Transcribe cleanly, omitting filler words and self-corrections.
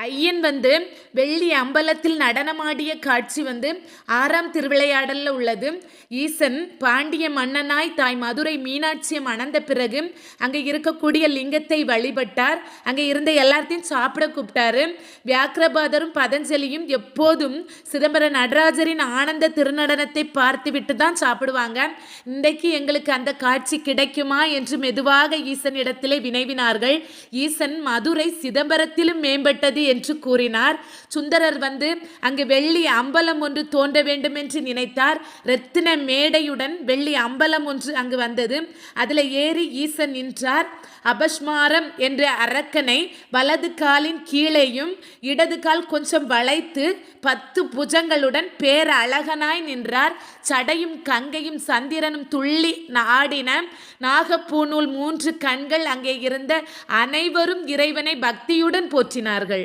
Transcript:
ஐயன் வெள்ளி அம்பலத்தில் நடனமாடிய காட்சி 6ஆம் திருவிளையாடலில் உள்ளது. ஈசன் பாண்டிய மன்னனாய் தாய் மதுரை மீனாட்சியை மணந்த பிறகு அங்கே இருக்கக்கூடிய லிங்கத்தை வழிபட்டார். அங்கே இருந்த எல்லாத்தையும் சாப்பிட கூப்பிட்டாரு. வியாக்கிரபாதரும் பதஞ்சலியும் எப்போதும் சிதம்பர நடராஜரின் ஆனந்த திருநடனத்தை பார்த்துவிட்டு தான் சாப்பிடுவாங்க. இன்றைக்கு எங்களுக்கு அந்த காட்சி கிடைக்குமா என்று மெதுவாக ஈசனிடத்திலே வினைவினார்கள். ஈசன் மதுரை சிதம்பரத்திலும் மேம்பட்டது என்று கூறினார். சுந்தரர் அங்கு வெள்ளி அம்பலம் ஒன்று தோன்ற வேண்டும் என்று நினைத்தார். ரத்தின மேடையுடன் வெள்ளி அம்பலம் ஒன்று அங்கு வந்தது. அதில் ஏறி ஈசன் நின்றார். அபஸ்மாரம் என்ற அரக்கனை வலது காலின் கீழேயும் இடது கால் கொஞ்சம் வளைத்து 10 புஜங்களுடன் பேரழகனாய் நின்றார். சடையும் கங்கையும் சந்திரனும் துள்ளி ஆடின. நாகப்பூநூல் 3 கண்கள் அங்கே இருந்த அனைவரும் இறைவனை பக்தியுடன் போற்றினார்கள்.